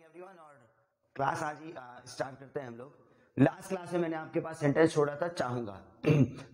Everyone, और class आज ही start करते हैं हम लोग। लास्ट क्लास में मैंने आपके पास सेंटेंस छोड़ा था चाहूंगा।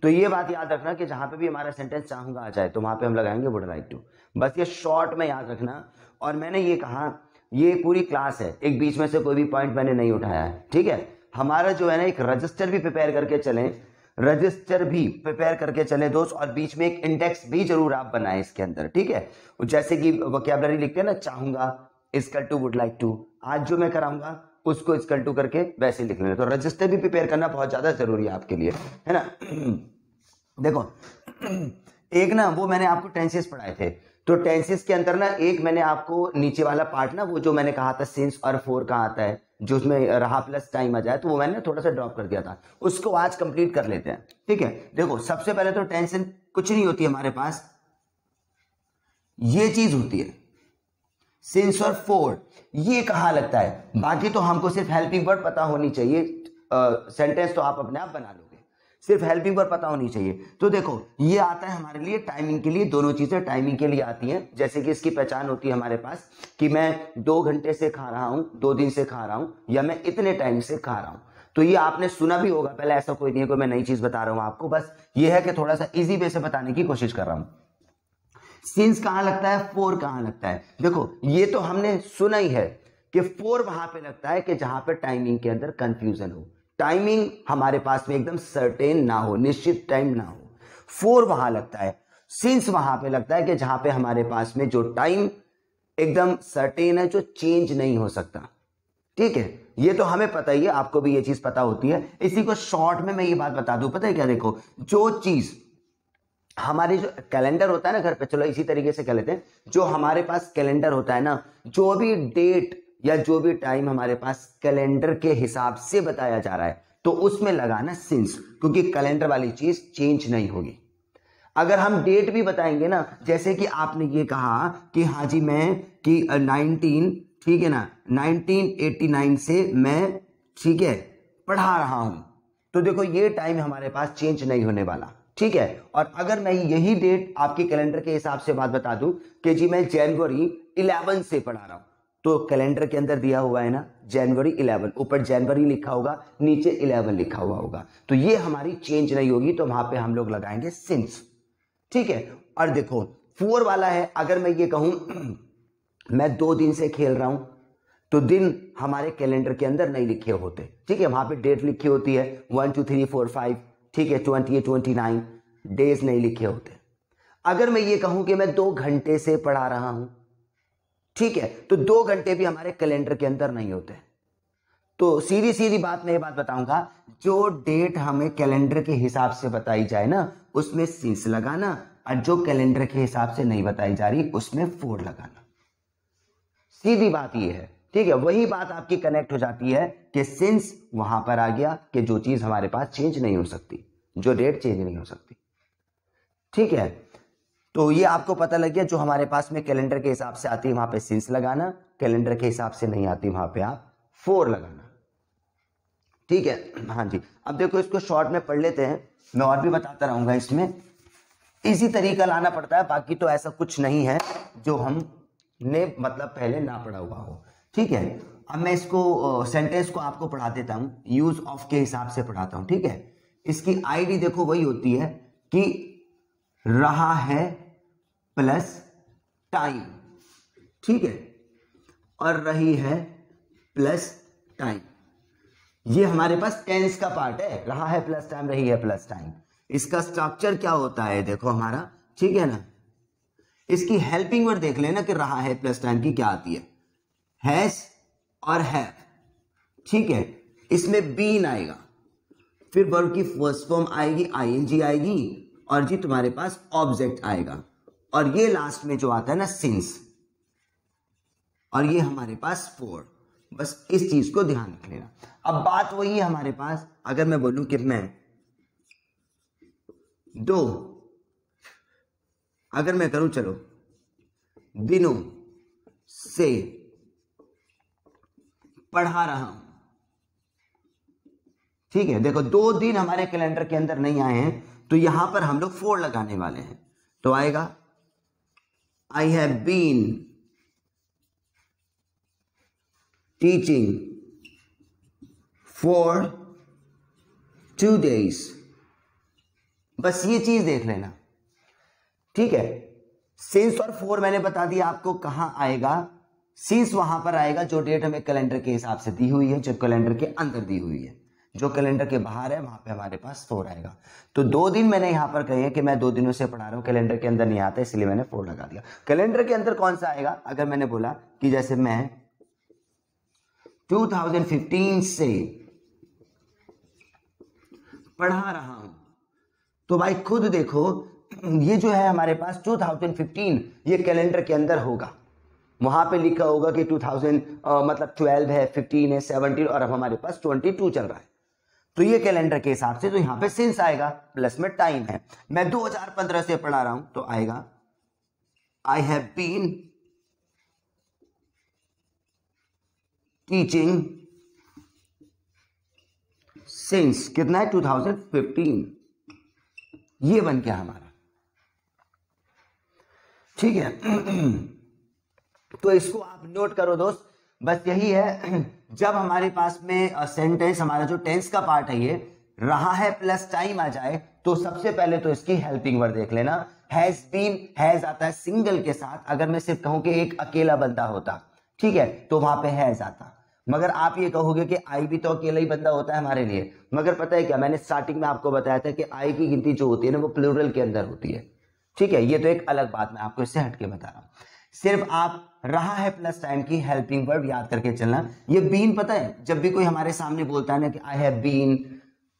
तो ये बात याद रखना कि जहां पे भी हमारा सेंटेंस चाहूंगा आ जाए तो वहां पे हम लगाएंगे वुड लाइक टू। बस ये शॉर्ट में याद रखना। और मैंने ये कहा ये पूरी क्लास है, एक बीच में से कोई भी पॉइंट मैंने नहीं उठाया है, ठीक है। हमारा जो है ना एक रजिस्टर भी प्रिपेयर करके चलें, रजिस्टर भी प्रिपेयर करके चले दोस्त, और बीच में एक इंडेक्स भी जरूर आप बनाएं इसके अंदर, ठीक है। जैसे कि वोकैबुलरी लिखते हैं ना, चाहूंगा equal to would like to, आज जो मैं कराऊंगा उसको इक्वल टू करके वैसे लिख लेना। तो रजिस्टर भी प्रिपेयर करना बहुत ज्यादा जरूरी है आपके लिए, है ना। देखो एक ना वो मैंने आपको टेंसेस पढ़ाए थे, तो टेंसेस के अंदर ना एक मैंने आपको नीचे वाला पार्ट ना वो जो मैंने कहा था सिंस और फोर कहाँ आता है, जो उसमें रहा प्लस टाइम आ जाए, तो वो मैंने थोड़ा सा ड्रॉप कर दिया था, उसको आज कंप्लीट कर लेते हैं, ठीक है। देखो सबसे पहले तो टेंशन कुछ नहीं होती हमारे पास, ये चीज होती है सिंस और फोर, ये कहाँ लगता है। बाकी तो हमको सिर्फ हेल्पिंग वर्ड पता होनी चाहिए, सेंटेंस तो आप अपने आप बना लोगे, सिर्फ हेल्पिंग वर्ड पता होनी चाहिए। तो देखो ये आता है हमारे लिए टाइमिंग के लिए, दोनों चीजें टाइमिंग के लिए आती हैं। जैसे कि इसकी पहचान होती है हमारे पास कि मैं 2 घंटे से खा रहा हूं, 2 दिन से खा रहा हूं, या मैं इतने टाइम से खा रहा हूं। तो ये आपने सुना भी होगा पहले, ऐसा कोई नहीं है कोई मैं नई चीज बता रहा हूं आपको, बस ये है कि थोड़ा सा इजी वे से बताने की कोशिश कर रहा हूं। सिंस कहां लगता है, फोर कहां लगता है। देखो ये तो हमने सुना ही है कि फोर वहां पे लगता है कि जहां पे टाइमिंग के अंदर कंफ्यूजन हो, टाइमिंग हमारे पास में एकदम सर्टेन ना हो, निश्चित टाइम ना हो, फोर वहां लगता है। सिंस वहां पे लगता है कि जहां पे हमारे पास में जो टाइम एकदम सर्टेन है, जो चेंज नहीं हो सकता, ठीक है। ये तो हमें पता ही है, आपको भी ये चीज पता होती है। इसी को शॉर्ट में मैं ये बात बता दूं, पता है क्या, देखो जो चीज हमारी जो कैलेंडर होता है ना घर पे, चलो इसी तरीके से कह लेते हैं, जो हमारे पास कैलेंडर होता है ना, जो भी डेट या जो भी टाइम हमारे पास कैलेंडर के हिसाब से बताया जा रहा है, तो उसमें लगाना सिंस, क्योंकि कैलेंडर वाली चीज चेंज नहीं होगी। अगर हम डेट भी बताएंगे ना, जैसे कि आपने ये कहा कि हाँ जी मैं कि 19, ठीक है ना, 1989 से मैं, ठीक है, पढ़ा रहा हूं, तो देखो ये टाइम हमारे पास चेंज नहीं होने वाला, ठीक है। और अगर मैं यही डेट आपके कैलेंडर के हिसाब से बात बता दूं कि जी मैं जनवरी 11 से पढ़ा रहा हूं, तो कैलेंडर के अंदर दिया हुआ है ना जनवरी 11, ऊपर जनवरी लिखा होगा, नीचे 11 लिखा हुआ होगा, तो ये हमारी चेंज नहीं होगी, तो वहां पे हम लोग लगाएंगे सिंस, ठीक है। और देखो फोर वाला है, अगर मैं ये कहूं मैं 2 दिन से खेल रहा हूं, तो दिन हमारे कैलेंडर के अंदर नहीं लिखे होते, ठीक है, वहां पे डेट लिखी होती है 1 2 3 4 5, ठीक है, 20 29 डेज नहीं लिखे होते। अगर मैं ये कहूं कि मैं 2 घंटे से पढ़ा रहा हूं, ठीक है, तो 2 घंटे भी हमारे कैलेंडर के अंदर नहीं होते। तो सीधी सीधी बात मैं ये बात बताऊंगा, जो डेट हमें कैलेंडर के हिसाब से बताई जाए ना उसमें सिंस लगाना, और जो कैलेंडर के हिसाब से नहीं बताई जा रही उसमें फोर लगाना। सीधी बात ये है, ठीक है। वही बात आपकी कनेक्ट हो जाती है कि सिंस वहां पर आ गया कि जो चीज हमारे पास चेंज नहीं हो सकती, जो डेट चेंज नहीं हो सकती, ठीक है। तो ये आपको पता लग गया, जो हमारे पास में कैलेंडर के हिसाब से आती है वहां पे सिंस लगाना, कैलेंडर के हिसाब से नहीं आती वहां पे आप फोर लगाना, ठीक है। हाँ जी, अब देखो इसको शॉर्ट में पढ़ लेते हैं, मैं और भी बताता रहूंगा, इसमें इसी तरीका लाना पड़ता है, बाकी तो ऐसा कुछ नहीं है जो हमने मतलब पहले ना पढ़ा हुआ हो, ठीक है। अब मैं इसको सेंटेंस को आपको पढ़ा देता हूं, यूज ऑफ के हिसाब से पढ़ाता हूं, ठीक है। इसकी आईडी देखो वही होती है कि रहा है प्लस टाइम, ठीक है, और रही है प्लस टाइम, ये हमारे पास टेंस का पार्ट है, रहा है प्लस टाइम, रही है प्लस टाइम। इसका स्ट्रक्चर क्या होता है देखो हमारा, ठीक है ना। इसकी हेल्पिंग वर्ड देख लेना कि रहा है प्लस टाइम की क्या आती है, हैज और हैव, ठीक है। इसमें बीन आएगा, फिर वर्ब की फर्स्ट फॉर्म आएगी आईएनजी आएगी, और जी तुम्हारे पास ऑब्जेक्ट आएगा, और ये लास्ट में जो आता है ना सिंस, और ये हमारे पास फोर। बस इस चीज को ध्यान रख लेना। अब बात वही है हमारे पास, अगर मैं बोलूं कि मैं 2, अगर मैं करूं चलो दिनों से पढ़ा रहा हूं, ठीक है। देखो 2 दिन हमारे कैलेंडर के अंदर नहीं आए हैं, तो यहां पर हम लोग फोर लगाने वाले हैं, तो आएगा I have been teaching for 2 days। बस ये चीज देख लेना, ठीक है। सिंस और फॉर मैंने बता दिया आपको कहां आएगा। सिंस वहां पर आएगा जो डेट हमें कैलेंडर के हिसाब से दी हुई है, जो कैलेंडर के अंदर दी हुई है। जो कैलेंडर के बाहर है वहां पे हमारे पास 4 आएगा। तो 2 दिन मैंने यहां पर कहे कि मैं 2 दिनों से पढ़ा रहा हूं, कैलेंडर के अंदर नहीं आता, इसलिए मैंने 4 लगा दिया। कैलेंडर के अंदर कौन सा आएगा? अगर मैंने बोला कि जैसे मैं 2015 से पढ़ा रहा हूं, तो भाई खुद देखो ये जो है हमारे पास 2015 ये कैलेंडर के अंदर होगा। वहां पे लिखा होगा कि 2000 मतलब 12 है, 15 है, 17 और अब हमारे पास 22 चल रहा है। तो ये कैलेंडर के हिसाब से तो यहां पे सिंस आएगा, प्लस में टाइम है। मैं 2015 से पढ़ा रहा हूं तो आएगा I have been teaching since कितना है 2015। ये बन गया हमारा, ठीक है। तो इसको आप नोट करो दोस्त, बस यही है। जब हमारे पास में सेंटेंस हमारा जो टेंस का पार्ट है ये रहा है प्लस टाइम आ जाए, तो सबसे पहले तो इसकी हेल्पिंग वर्ड देख लेना। हैज बीन, हैज आता है सिंगल के साथ। अगर मैं सिर्फ कहूं कि एक अकेला बंदा होता, ठीक है, तो वहां पे हैज आता। मगर आप ये कहोगे कि आई भी तो अकेला ही बंदा होता है हमारे लिए। मगर पता है क्या, मैंने स्टार्टिंग में आपको बताया था कि आई की गिनती जो होती है ना वो प्लूरल के अंदर होती है, ठीक है। ये तो एक अलग बात मैं आपको इससे हटके बता रहा हूं। सिर्फ आप रहा है प्लस टाइम की हेल्पिंग वर्ब याद करके चलना। ये बीन पता है, जब भी कोई हमारे सामने बोलता है ना कि आई हैव बीन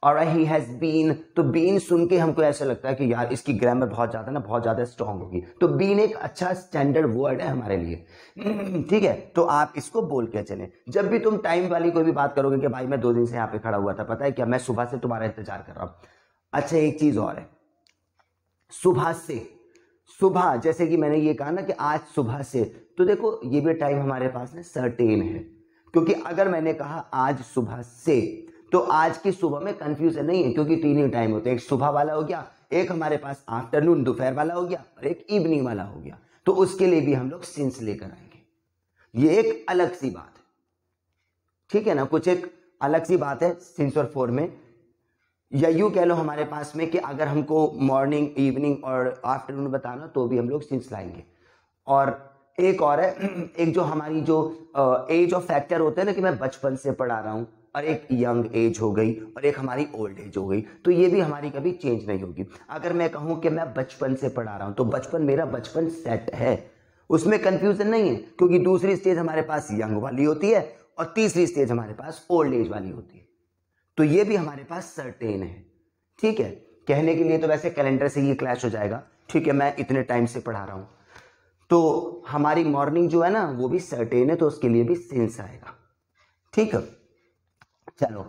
और ही हैज बीन, तो बीन सुन के हमको ऐसा लगता है कि यार इसकी ग्रामर बहुत ज्यादा ना बहुत ज्यादा स्ट्रांग होगी। तो बीन एक अच्छा स्टैंडर्ड वर्ड है हमारे लिए, ठीक है। तो आप इसको बोल के चलें। जब भी तुम टाइम वाली कोई भी बात करोगे कि भाई मैं 2 दिन से यहाँ पे खड़ा हुआ था, पता है क्या, मैं सुबह से तुम्हारा इंतजार कर रहा हूं। अच्छा एक चीज और है, सुबह से, सुबह जैसे कि मैंने ये कहा ना कि आज सुबह से, तो देखो ये भी टाइम हमारे पास में सर्टेन है। क्योंकि अगर मैंने कहा आज सुबह से, तो आज की सुबह में कंफ्यूजन नहीं है, क्योंकि 3 ही टाइम होते हैं। एक सुबह वाला हो गया, एक हमारे पास आफ्टरनून दोपहर वाला हो गया, और एक इवनिंग वाला हो गया। तो उसके लिए भी हम लोग सिंस लेकर आएंगे। ये एक अलग सी बात है, ठीक है ना, कुछ एक अलग सी बात है सिंस और फॉर में। या यूं कह लो हमारे पास में कि अगर हमको मॉर्निंग, इवनिंग और आफ्टरनून बताना तो भी हम लोग सिंस लाएंगे। और एक और है, एक जो हमारी जो एज ऑफ फैक्टर होता है ना कि मैं बचपन से पढ़ा रहा हूं, और एक यंग एज हो गई और एक हमारी ओल्ड एज हो गई, तो ये भी हमारी कभी चेंज नहीं होगी। अगर मैं कहूं कि मैं बचपन से पढ़ा रहा हूं, तो बचपन मेरा बचपन सेट है, उसमें कंफ्यूजन नहीं है। क्योंकि दूसरी स्टेज हमारे पास यंग वाली होती है और तीसरी स्टेज हमारे पास ओल्ड एज वाली होती है। तो ये भी हमारे पास सर्टेन है, ठीक है। कहने के लिए तो वैसे कैलेंडर से ये क्लैश हो जाएगा, ठीक है, मैं इतने टाइम से पढ़ा रहा हूं, तो हमारी मॉर्निंग जो है ना वो भी सर्टेन है, तो उसके लिए भी सिंस आएगा, ठीक है। चलो,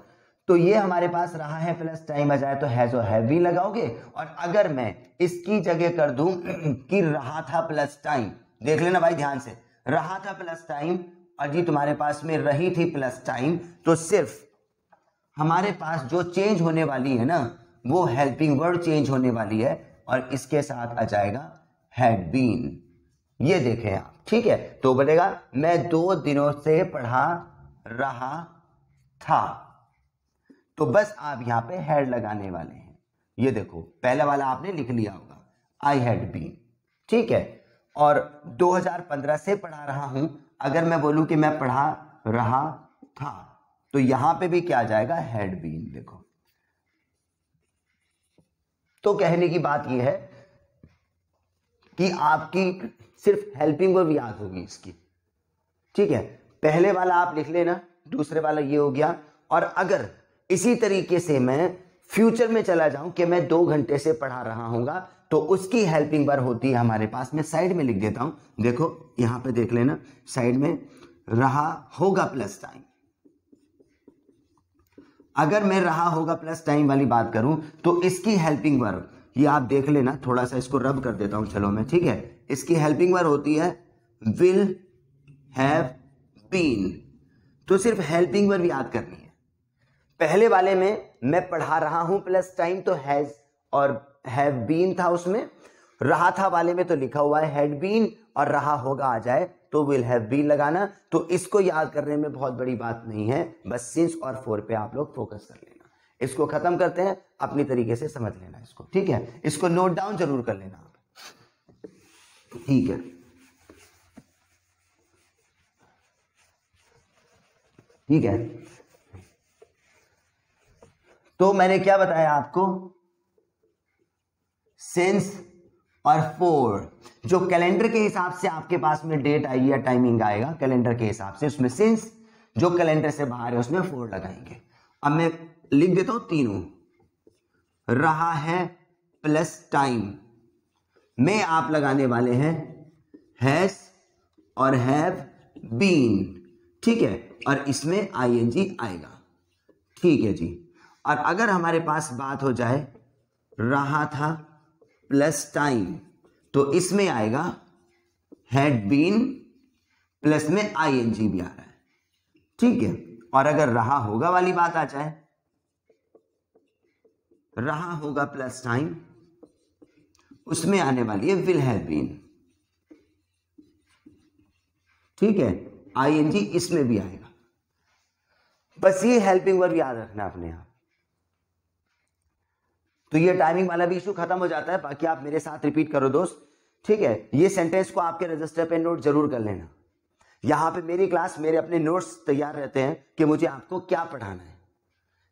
तो ये हमारे पास रहा है प्लस टाइम आ जाए तो हैज और हैव भी लगाओगे। और अगर मैं इसकी जगह कर दूं कि रहा था प्लस टाइम, देख लेना भाई ध्यान से, रहा था प्लस टाइम और जी तुम्हारे पास में रही थी प्लस टाइम, तो सिर्फ हमारे पास जो चेंज होने वाली है ना वो हेल्पिंग वर्ड चेंज होने वाली है, और इसके साथ आ जाएगा हैड बीन। ये देखें आप, ठीक है। तो बोलेगा मैं 2 दिनों से पढ़ा रहा था, तो बस आप यहां पे हैड लगाने वाले हैं। ये देखो पहला वाला आपने लिख लिया होगा, आई हैड बीन, ठीक है। और 2015 से पढ़ा रहा हूं, अगर मैं बोलूं कि मैं पढ़ा रहा था, तो यहां पे भी क्या आ जाएगा, हैड बीन। देखो, तो कहने की बात यह है कि आपकी सिर्फ हेल्पिंग वर्ब याद होगी इसकी, ठीक है। पहले वाला आप लिख लेना, दूसरे वाला ये हो गया। और अगर इसी तरीके से मैं फ्यूचर में चला जाऊं कि मैं 2 घंटे से पढ़ा रहा हूंगा, तो उसकी हेल्पिंग वर्ब होती है हमारे पास में, साइड में लिख देता हूं, देखो यहां पे देख लेना साइड में, रहा होगा प्लस टाइम। अगर मैं रहा होगा प्लस टाइम वाली बात करूं तो इसकी हेल्पिंग वर्ब, ये आप देख लेना, थोड़ा सा इसको रब कर देता हूं, चलो मैं, ठीक है। इसकी हेल्पिंग वर्ब होती है विल हैव बीन। तो सिर्फ हेल्पिंग वर्ब याद करनी है। पहले वाले में मैं पढ़ा रहा हूं प्लस टाइम, तो हैज और हैव बीन था उसमें, रहा था वाले में तो लिखा हुआ है हैड बीन, और रहा होगा आ जाए तो विल हैव बीन लगाना। तो इसको याद करने में बहुत बड़ी बात नहीं है, बस सिंस और फॉर पे आप लोग फोकस कर लेना। इसको खत्म करते हैं, अपनी तरीके से समझ लेना इसको, ठीक है। इसको नोट डाउन जरूर कर लेना आप, ठीक है। ठीक है, तो मैंने क्या बताया आपको, सिंस और फॉर, जो कैलेंडर के हिसाब से आपके पास में डेट आएगी या टाइमिंग आएगा कैलेंडर के हिसाब से, उसमें सिंस, जो कैलेंडर से बाहर है उसमें फॉर लगाएंगे। अब मैं लिख देता हूं तीनों, रहा है प्लस टाइम में आप लगाने वाले हैं हैज और हैव बीन, ठीक है, और इसमें आईएनजी आएगा, ठीक है जी। और अगर हमारे पास बात हो जाए रहा था प्लस टाइम, तो इसमें आएगा हैड बीन प्लस में आईएनजी भी आ रहा है, ठीक है। और अगर रहा होगा वाली बात आ जाए, रहा होगा प्लस टाइम, उसमें आने वाली है विल हैव बीन, ठीक है, आईएनजी इसमें भी आएगा। बस ये हेल्पिंग वर्ब याद रखना अपने आप। तो ये टाइमिंग वाला भी इशू खत्म हो जाता है। बाकी आप मेरे साथ रिपीट करो दोस्त, ठीक है। ये सेंटेंस को आपके रजिस्टर पे नोट जरूर कर लेना। यहाँ पे मेरी क्लास, मेरे अपने नोट्स तैयार रहते हैं कि मुझे आपको क्या पढ़ाना है,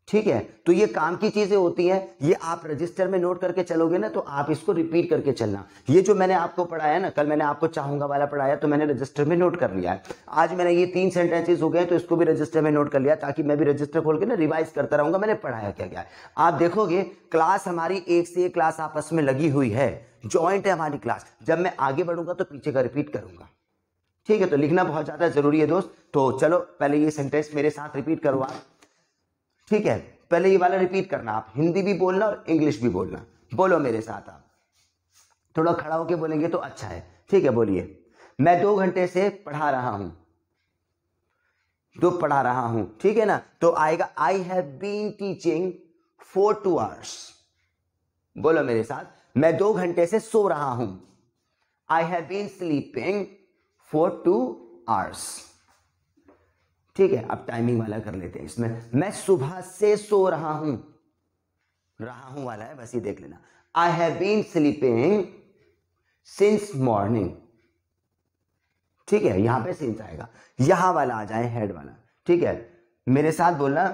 ठीक है। तो ये काम की चीजें होती हैं, ये आप रजिस्टर में नोट करके चलोगे ना, तो आप इसको रिपीट करके चलना। ये जो मैंने आपको पढ़ाया ना, कल मैंने आपको चाहूंगा वाला पढ़ाया, तो मैंने रजिस्टर में नोट कर लिया है। आज मैंने ये 3 सेंटेंसेस हो गए, तो इसको भी रजिस्टर में नोट कर लिया, ताकि मैं भी रजिस्टर खोल के ना रिवाइज करता रहूंगा मैंने पढ़ाया क्या क्या है। आप देखोगे क्लास हमारी एक से एक क्लास आपस में लगी हुई है, ज्वाइंट है हमारी क्लास। जब मैं आगे बढ़ूंगा तो पीछे का रिपीट करूंगा, ठीक है। तो लिखना बहुत ज्यादा जरूरी है दोस्त। तो चलो पहले ये सेंटेंस मेरे साथ रिपीट करो आप, ठीक है। पहले ये वाला रिपीट करना, आप हिंदी भी बोलना और इंग्लिश भी बोलना। बोलो मेरे साथ, आप थोड़ा खड़ा होके बोलेंगे तो अच्छा है, ठीक है। बोलिए, मैं 2 घंटे से पढ़ा रहा हूं, पढ़ा रहा हूं, ठीक है ना। तो आएगा I have been teaching for 2 hours। बोलो मेरे साथ, मैं 2 घंटे से सो रहा हूं, I have been sleeping for 2 hours, ठीक है। अब टाइमिंग वाला कर लेते हैं इसमें, मैं सुबह से सो रहा हूं वाला है, बस ये देख लेना। I have been sleeping since morning, ठीक है। यहां पे सिंस आएगा, यहां वाला आ जाए हेड वाला, ठीक है। मेरे साथ बोलना,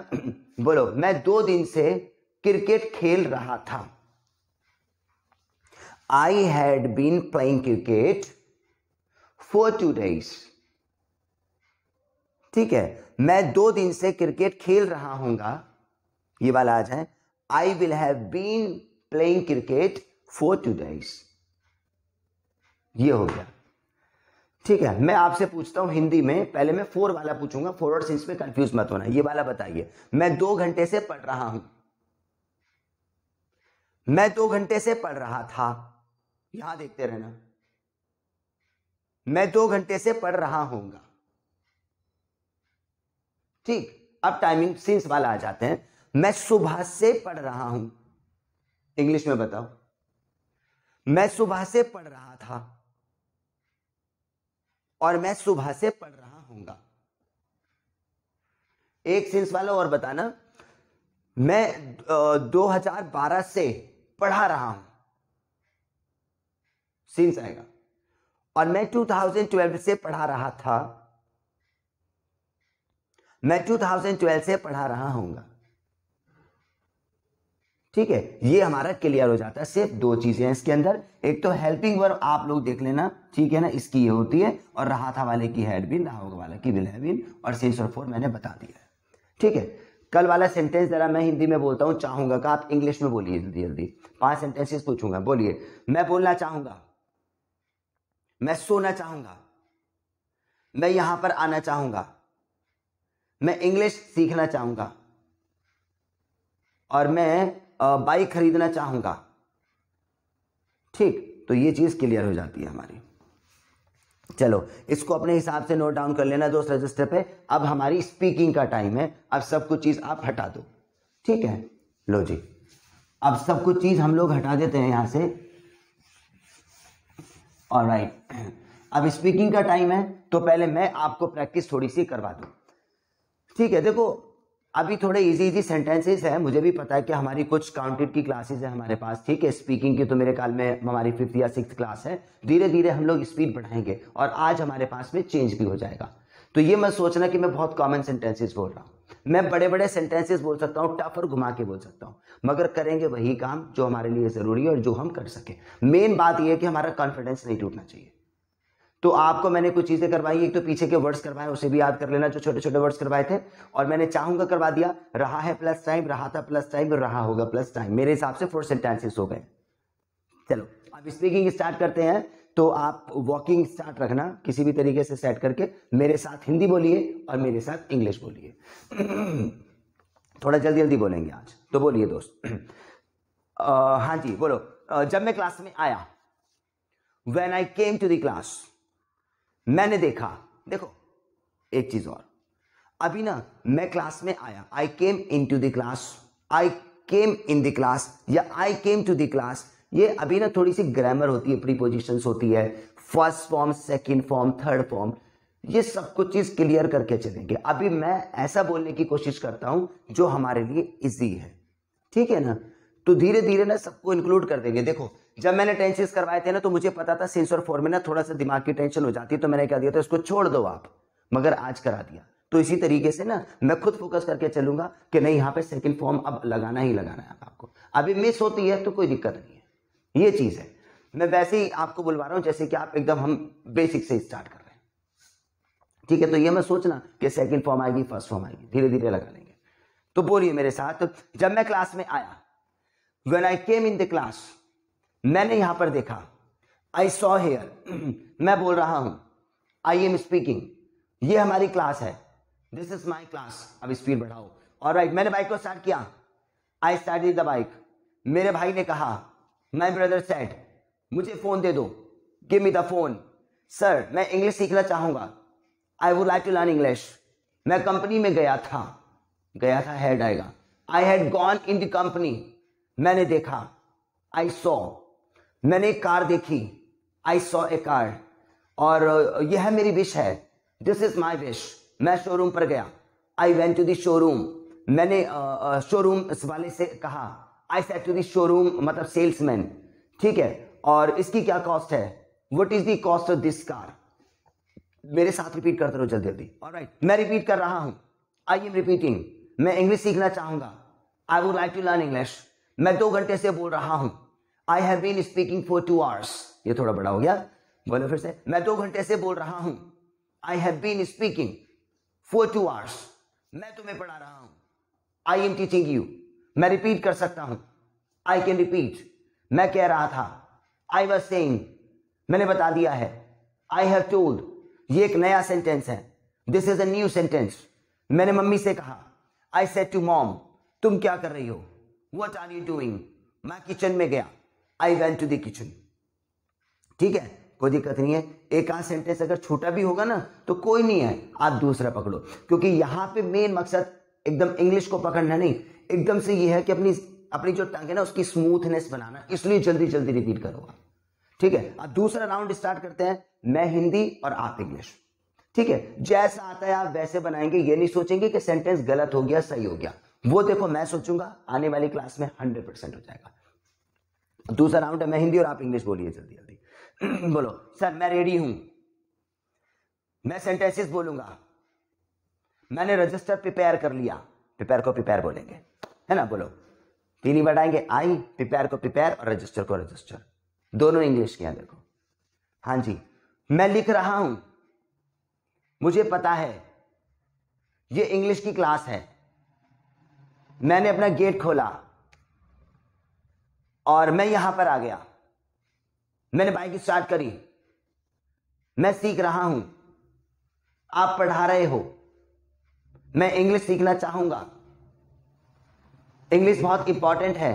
बोलो, मैं 2 दिन से क्रिकेट खेल रहा था, I had been playing cricket for 2 days, ठीक है। मैं 2 दिन से क्रिकेट खेल रहा हूंगा, ये वाला आ जाए, I will have been playing cricket for 2 days, ये हो गया, ठीक है। मैं आपसे पूछता हूं हिंदी में, पहले मैं फॉर वाला पूछूंगा, फॉर और सिंस में कंफ्यूज मत होना। ये वाला बताइए, मैं 2 घंटे से पढ़ रहा हूं, मैं 2 घंटे से पढ़ रहा था, यहां देखते रहना, मैं 2 घंटे से पढ़ रहा हूंगा, ठीक। अब टाइमिंग सिंस वाला आ जाते हैं, मैं सुबह से पढ़ रहा हूं, इंग्लिश में बताओ, मैं सुबह से पढ़ रहा था और मैं सुबह से पढ़ रहा हूंगा। एक सिंस वाला और बताना, मैं 2012 से पढ़ा रहा हूं, सिंस आएगा। और मैं 2012 से पढ़ा रहा था, मैं 2012 से पढ़ा रहा हूंगा, ठीक है। ये हमारा क्लियर हो जाता है। सिर्फ 2 चीजें हैं इसके अंदर, एक तो हेल्पिंग वर्ब आप लोग देख लेना, ठीक है ना, इसकी ये होती है, और रहा था वाले की हैड बीन, रहा होगा वाला की विल हैव बीन, और सिंस और फॉर मैंने बता दिया है, ठीक है। कल वाला सेंटेंस जरा मैं हिंदी में बोलता हूं, चाहूंगा का आप इंग्लिश में बोलिए जल्दी जल्दी। 5 सेंटेंसेस पूछूंगा, बोलिए। मैं बोलना चाहूंगा, मैं सोना चाहूंगा, मैं यहां पर आना चाहूंगा, मैं इंग्लिश सीखना चाहूंगा, और मैं बाइक खरीदना चाहूंगा, ठीक। तो ये चीज क्लियर हो जाती है हमारी। चलो इसको अपने हिसाब से नोट डाउन कर लेना दोस्त रजिस्टर पे। अब हमारी स्पीकिंग का टाइम है, अब सब कुछ चीज आप हटा दो, ठीक है। लो जी, अब सब कुछ चीज हम लोग हटा देते हैं यहां से। ऑलराइट, अब स्पीकिंग का टाइम है तो पहले मैं आपको प्रैक्टिस थोड़ी सी करवा दूं। ठीक है, देखो अभी थोड़े इजी इजी सेंटेंसेस है, मुझे भी पता है कि हमारी कुछ काउंटेड की क्लासेस है हमारे पास। ठीक है, स्पीकिंग की तो मेरे ख्याल में हमारी 5th या 6th क्लास है, धीरे धीरे हम लोग स्पीड बढ़ाएंगे और आज हमारे पास में चेंज भी हो जाएगा। तो ये मत सोचना कि मैं बहुत कॉमन सेंटेंसेस बोल रहा हूँ, मैं बड़े बड़े सेंटेंसेस बोल सकता हूँ, टफ और घुमा के बोल सकता हूँ, मगर करेंगे वही काम जो हमारे लिए जरूरी है और जो हम कर सके। मेन बात यह है कि हमारा कॉन्फिडेंस नहीं टूटना चाहिए। तो आपको मैंने कुछ चीजें करवाई, एक तो पीछे के वर्ड्स करवाए, उसे भी याद कर लेना जो छोटे छोटे वर्ड्स करवाए थे, और मैंने चाहूंगा करवा दिया, रहा है प्लस टाइम, रहा था प्लस टाइम, रहा होगा प्लस टाइम। मेरे हिसाब से 4 सेंटेंसेस हो गए। चलो अब स्पीकिंग स्टार्ट करते हैं। तो आप वॉकिंग स्टार्ट रखना किसी भी तरीके से सेट करके, मेरे साथ हिंदी बोलिए और मेरे साथ इंग्लिश बोलिए। थोड़ा जल्दी जल्दी बोलेंगे आज, तो बोलिए दोस्त। हाँ जी बोलो। जब मैं क्लास में आया, When I came to the class, मैंने देखा। देखो एक चीज और, अभी ना मैं क्लास में आया, I came in to the class, I came in the class या I came to the class, ये अभी ना थोड़ी सी ग्रामर होती है, प्रीपोजिशंस होती है, first form, second form, third form, ये सब कुछ चीज क्लियर करके चलेंगे। अभी मैं ऐसा बोलने की कोशिश करता हूं जो हमारे लिए इजी है, ठीक है ना। तो धीरे धीरे ना सबको इंक्लूड कर देंगे। देखो जब मैंने टेंसेस करवाए थे ना, तो मुझे पता था सेंस और फॉर्म में ना थोड़ा सा दिमाग की टेंशन हो जाती है, तो मैंने क्या दिया था, इसको छोड़ दो आप, मगर आज करा दिया। तो इसी तरीके से ना मैं खुद फोकस करके चलूंगा कि नहीं, यहाँ पे सेकंड फॉर्म अब लगाना ही लगाना है आपको। अभी मिस होती है तो कोई दिक्कत नहीं है, ये चीज है। मैं वैसे ही आपको बुलवा रहा हूं जैसे कि आप एकदम हम बेसिक से स्टार्ट कर रहे हैं, ठीक है। तो ये मत सोचना कि सेकंड फॉर्म आएगी फर्स्ट फॉर्म आएगी, धीरे धीरे लगा लेंगे। तो बोलिए मेरे साथ, जब मैं क्लास में आया, When I came in the class, मैंने यहां पर देखा, I saw here, मैं बोल रहा हूं, I am speaking, ये हमारी क्लास है, This is my class। अब स्पीड बढ़ाओ। ऑलराइट, मैंने बाइक को स्टार्ट किया, I started the bike। मेरे भाई ने कहा, My brother said, मुझे फोन दे दो, Give me the phone। Sir मैं इंग्लिश सीखना चाहूंगा, I would like to learn English। मैं कंपनी में गया था, गया था हेड आएगा, I had gone in the company। मैंने देखा, I saw। मैंने एक कार देखी, I saw a car। और यह मेरी विश है, This is my wish। मैं शोरूम पर गया, I went to the showroom। मैंने शोरूम वाले से कहा, I said to the showroom, मतलब सेल्समैन, ठीक है। और इसकी क्या कॉस्ट है, What is the cost of this car। मेरे साथ रिपीट करते रहो जल्दी जल्दी। ऑलराइट, मैं रिपीट कर रहा हूं, I am repeating। मैं इंग्लिश सीखना चाहूंगा, I would like to learn English। मैं 2 घंटे से बोल रहा हूं, I have been speaking for 2 hours। ये थोड़ा बड़ा हो गया, बोलो फिर से, मैं 2 घंटे से बोल रहा हूं, I have been speaking for 2 hours। मैं तुम्हें पढ़ा रहा हूं, I am teaching you। मैं रिपीट कर सकता हूं, I can repeat। मैं कह रहा था, I was saying। मैंने बता दिया है, I have told। ये एक नया सेंटेंस है, This is a new sentence। मैंने मम्मी से कहा, I said to mom, तुम क्या कर रही हो, What are you doing। मैं किचन में गया, I went to the kitchen। ठीक है, कोई दिक्कत नहीं है। एक आध सेंटेंस अगर छोटा भी होगा ना तो कोई नहीं है, आप दूसरा पकड़ो, क्योंकि यहां पे मेन मकसद एकदम इंग्लिश को पकड़ना नहीं, एकदम से ये है कि अपनी अपनी जो टंग है ना उसकी स्मूथनेस बनाना, इसलिए जल्दी जल्दी रिपीट करो आप, ठीक है। अब दूसरा राउंड स्टार्ट करते हैं, मैं हिंदी और आप इंग्लिश, ठीक है। जैसा आता है आप वैसे बनाएंगे, ये नहीं सोचेंगे कि सेंटेंस गलत हो गया सही हो गया, वो देखो मैं सोचूंगा, आने वाली क्लास में 100% हो जाएगा। दूसरा राउंड है, मैं हिंदी और आप इंग्लिश, बोलिए जल्दी जल्दी। बोलो सर मैं रेडी हूं, मैं सेंटेंसेस बोलूंगा, मैंने रजिस्टर प्रिपेयर कर लिया। प्रिपेयर को प्रिपेयर बोलेंगे, है ना, बोलो 3 ही बढ़ाएंगे, आई, प्रिपेयर को प्रिपेयर और रजिस्टर को रजिस्टर, दोनों इंग्लिश के हैं देखो। हाँ जी, मैं लिख रहा हूं, मुझे पता है ये इंग्लिश की क्लास है। मैंने अपना गेट खोला और मैं यहां पर आ गया, मैंने बाइक स्टार्ट करी, मैं सीख रहा हूं, आप पढ़ा रहे हो, मैं इंग्लिश सीखना चाहूंगा, इंग्लिश बहुत इंपॉर्टेंट है।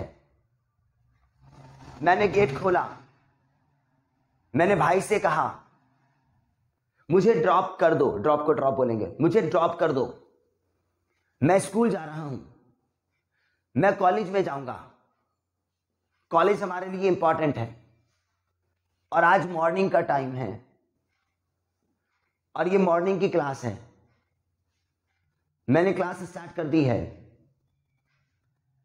मैंने गेट खोला, मैंने भाई से कहा मुझे ड्रॉप कर दो, ड्रॉप को ड्रॉप बोलेंगे, मुझे ड्रॉप कर दो, मैं स्कूल जा रहा हूं, मैं कॉलेज में जाऊंगा, कॉलेज हमारे लिए इंपॉर्टेंट है, और आज मॉर्निंग का टाइम है और ये मॉर्निंग की क्लास है, मैंने क्लास स्टार्ट कर दी है।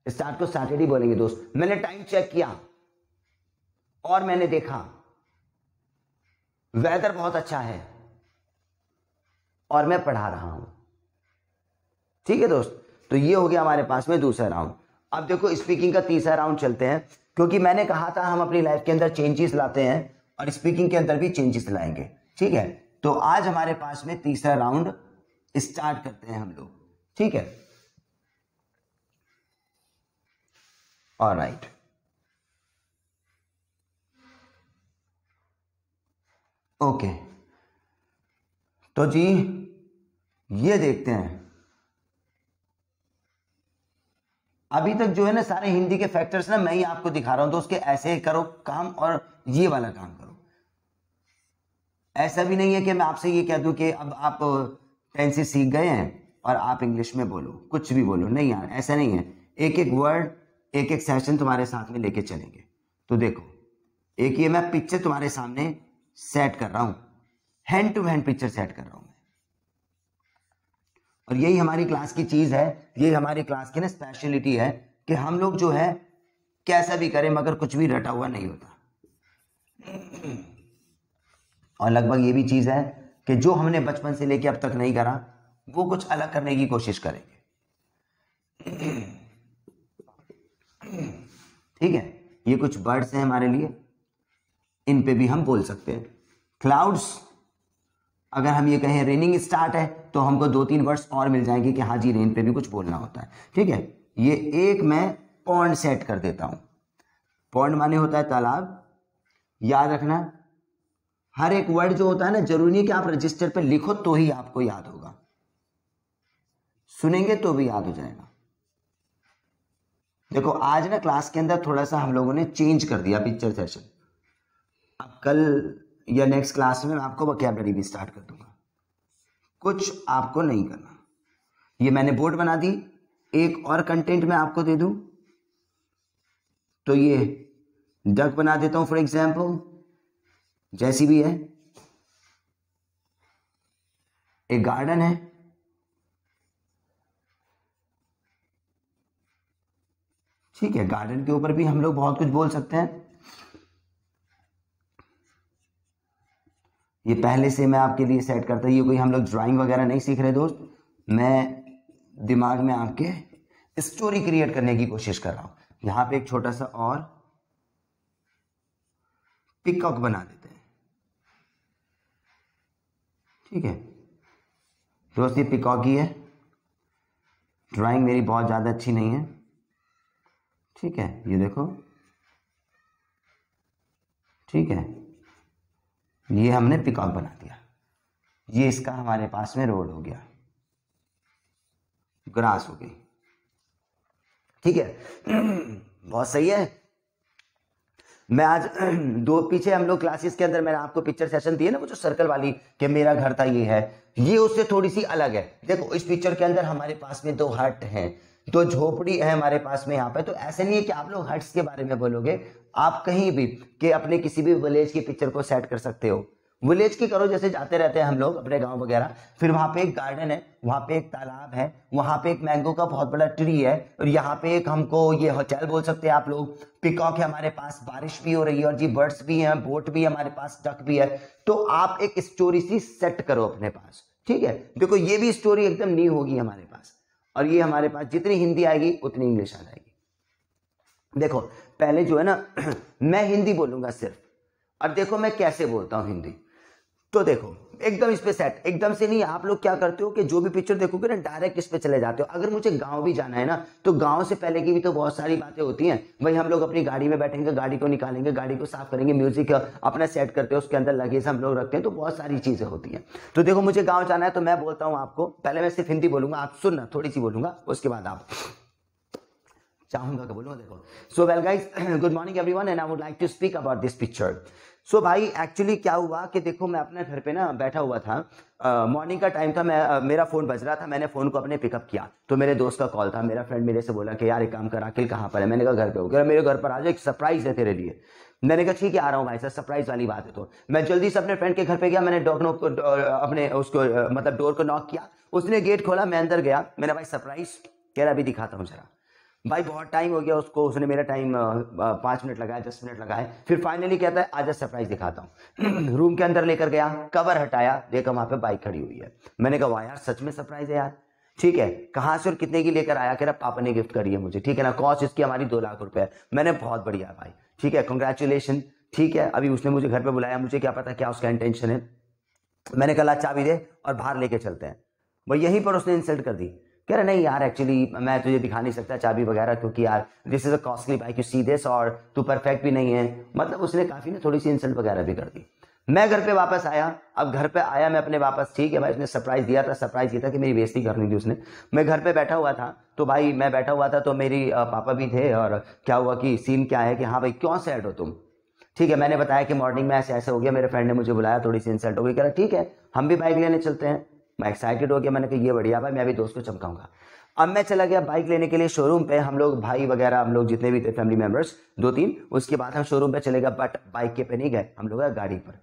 स्टार्ट को सैटरडे बोलेंगे दोस्त। मैंने टाइम चेक किया और मैंने देखा वेदर बहुत अच्छा है और मैं पढ़ा रहा हूं। ठीक है दोस्त, तो ये हो गया हमारे पास में दूसरा राउंड। अब देखो स्पीकिंग का तीसरा राउंड चलते हैं, क्योंकि मैंने कहा था हम अपनी लाइफ के अंदर चेंजेस लाते हैं और स्पीकिंग के अंदर भी चेंजेस लाएंगे। ठीक है, तो आज हमारे पास में तीसरा राउंड स्टार्ट करते हैं हम लोग। ठीक है, ऑलराइट। ओके, तो जी ये देखते हैं। अभी तक जो है ना सारे हिंदी के फैक्टर्स ना मैं ही आपको दिखा रहा हूं, तो उसके ऐसे करो काम और ये वाला काम करो। ऐसा भी नहीं है कि मैं आपसे ये कह दूं कि अब आप टेंसेस सीख गए हैं और आप इंग्लिश में बोलो, कुछ भी बोलो, नहीं यार, ऐसा नहीं है। एक एक वर्ड, एक एक सेशन तुम्हारे साथ में लेके चलेंगे। तो देखो, एक ये मैं पिक्चर तुम्हारे सामने सेट कर रहा हूं, hand to hand picture set कर रहा हूं मैं, और यही हमारी क्लास की चीज है, यही हमारी क्लास की ना स्पेशलिटी है कि हम लोग जो है कैसा भी करें मगर कुछ भी रटा हुआ नहीं होता। और लगभग ये भी चीज है कि जो हमने बचपन से लेके अब तक नहीं करा वो कुछ अलग करने की कोशिश करेंगे। ठीक है, ये कुछ वर्ड्स हैं हमारे लिए, इन पे भी हम बोल सकते हैं। क्लाउड्स, अगर हम ये कहें रेनिंग स्टार्ट है तो हमको 2-3 वर्ड्स और मिल जाएंगे कि हाँ जी रेन पे भी कुछ बोलना होता है। ठीक है, ये एक मैं पॉन्ड सेट कर देता हूं। पॉन्ड माने होता है तालाब। याद रखना, हर एक वर्ड जो होता है ना, जरूरी नहीं कि आप रजिस्टर पे लिखो तो ही आपको याद होगा, सुनेंगे तो भी याद हो जाएगा। देखो आज ना क्लास के अंदर थोड़ा सा हम लोगों ने चेंज कर दिया पिक्चर सेशन। अब कल या नेक्स्ट क्लास में मैं आपको वोकैबुलरी भी स्टार्ट कर दूंगा, कुछ आपको नहीं करना। ये मैंने बोर्ड बना दी, एक और कंटेंट मैं आपको दे दूं तो ये डक बना देता हूं फॉर एग्जाम्पल, जैसी भी है। एक गार्डन है, ठीक है, गार्डन के ऊपर भी हम लोग बहुत कुछ बोल सकते हैं। ये पहले से मैं आपके लिए सेट करता, ये कोई हम लोग ड्राइंग वगैरह नहीं सीख रहे दोस्त, मैं दिमाग में आपके स्टोरी क्रिएट करने की कोशिश कर रहा हूं। यहां पे एक छोटा सा और पिकॉक बना देते हैं। ठीक है दोस्त, ये पिकॉक ही है, ड्राइंग मेरी बहुत ज्यादा अच्छी नहीं है। ठीक है, ये देखो, ठीक है, ये हमने पिकॉक बना दिया। ये इसका हमारे पास में रोड हो गया, ग्रास हो गई। ठीक है, बहुत सही है। मैं आज दो पीछे हम लोग क्लासेस के अंदर मैंने आपको पिक्चर सेशन दिए ना, वो जो सर्कल वाली कि मेरा घर था ये है, ये उससे थोड़ी सी अलग है। देखो इस पिक्चर के अंदर हमारे पास में 2 हट हैं, 2 झोपड़ी है हमारे पास में यहाँ पे। तो ऐसे नहीं है कि आप लोग हट्स के बारे में बोलोगे, आप कहीं भी कि अपने किसी भी विलेज की पिक्चर को सेट कर सकते हो। विलेज की करो, जैसे जाते रहते हैं हम लोग अपने गांव वगैरह, फिर वहां पे एक गार्डन है, वहां पे एक तालाब है, वहां पे एक मैंगो का बहुत बड़ा ट्री है, और यहाँ पे एक हमको ये होटल बोल सकते हैं आप लोग, पिकॉक है हमारे पास, बारिश भी हो रही है और जी बर्ड्स भी हैं, बोट भी है हमारे पास, डक भी है। तो आप एक स्टोरी सी सेट करो अपने पास। ठीक है, देखो ये भी स्टोरी एकदम न्यू होगी हमारे पास, और ये हमारे पास जितनी हिंदी आएगी उतनी इंग्लिश आ जाएगी। देखो पहले जो है ना मैं हिंदी बोलूंगा सिर्फ, और देखो मैं कैसे बोलता हूं हिंदी। तो देखो एकदम इस पे सेट, एकदम से नहीं। आप लोग क्या करते हो कि जो भी पिक्चर देखोगे ना डायरेक्ट इस पे चले जाते हो। अगर मुझे गांव भी जाना है ना, तो गांव से पहले की भी तो बहुत सारी बातें होती हैं। भाई हम लोग अपनी गाड़ी में बैठेंगे, गाड़ी को निकालेंगे, गाड़ी को साफ करेंगे, म्यूजिक अपना सेट करते हैं, उसके अंदर लगेज हम लोग रखते हैं, तो बहुत सारी चीजें होती हैं। तो देखो मुझे गाँव जाना है तो मैं बोलता हूँ आपको, पहले मैं सिर्फ हिंदी बोलूंगा, आप सुनना, थोड़ी सी बोलूंगा, उसके बाद आप चाहूंगा कि बोलूंगा। देखो, so well guys, good morning everyone and I would like to speak about this picture. So भाई एक्चुअली क्या हुआ कि देखो मैं अपने घर पे ना बैठा हुआ था, मॉर्निंग का टाइम था, मेरा फोन बज रहा था, मैंने फोन को अपने पिकअप किया तो मेरे दोस्त का कॉल था। मेरा फ्रेंड मेरे से बोला कि यार एक काम कर, अखिल कहाँ पर है? मैंने कहा घर पे हो। कह रहा मेरे घर पर आ जाओ, एक सरप्राइज है तेरे लिए। मैंने कहा ठीक है आ रहा हूँ भाई साहब, सरप्राइज वाली बात है। तो मैं जल्दी से अपने फ्रेंड के घर पे गया, मैंने अपने उसको मतलब डोर को नॉक किया, उसने गेट खोला, मैं अंदर गया, मैंने भाई सरप्राइज, कह रहा अभी दिखाता हूँ जरा। भाई बहुत टाइम हो गया उसको, उसने मेरा टाइम 5 मिनट लगाया, 10 मिनट लगाए, फिर फाइनली कहता है आजा सरप्राइज दिखाता हूँ। रूम के अंदर लेकर गया, कवर हटाया, देखा वहां पे बाइक खड़ी हुई है। मैंने कहा वाह यार सच में सरप्राइज है यार, ठीक है कहाँ से और कितने की लेकर आया, कह रहा पापा ने गिफ्ट करी है मुझे, ठीक है ना, कॉस्ट इसकी हमारी 2 लाख रुपए है। मैंने बहुत बढ़िया भाई, ठीक है कंग्रेचुलेशन, ठीक है। अभी उसने मुझे घर पे बुलाया, मुझे क्या पता क्या उसका इंटेंशन है। मैंने कहा चाबी दे और बाहर लेके चलते हैं। वही यहीं पर उसने इंसल्ट कर दी, कह रहा नहीं यार एक्चुअली मैं तुझे दिखा नहीं सकता चाबी वगैरह, क्योंकि यार this is a costly bike, you see this, और तू परफेक्ट भी नहीं है। मतलब उसने काफी ना थोड़ी सी इंसल्ट वगैरह भी कर दी। मैं घर पे वापस आया, अब घर पे आया मैं अपने वापस, ठीक है भाई उसने सरप्राइज दिया था, सरप्राइज ये था कि मेरी बेइज्जती करनी थी उसने। मैं घर पे बैठा हुआ था, तो भाई मैं बैठा हुआ था तो मेरी पापा भी थे, और क्या हुआ कि सीन क्या है कि हाँ भाई क्यों सैड हो तुम, ठीक है। मैंने बताया कि मॉर्निंग में ऐसे ऐसे हो गया, मेरे फ्रेंड ने मुझे बुलाया, थोड़ी सी इंसल्ट हो गई, कह रहा ठीक है हम भी बाइक लेने चलते हैं। मैं एक्साइटेड हो गया, मैंने कहा ये बढ़िया भाई, मैं भी दोस्त को चमकाऊंगा। अब मैं चला गया बाइक लेने के लिए शोरूम पे, हम लोग भाई वगैरह हम लोग जितने भी थे फैमिली मेंबर्स 2-3, उसके बाद हम शोरूम पे चले गए, बट बाइक के पे नहीं गए, हम लोग गए गाड़ी पर,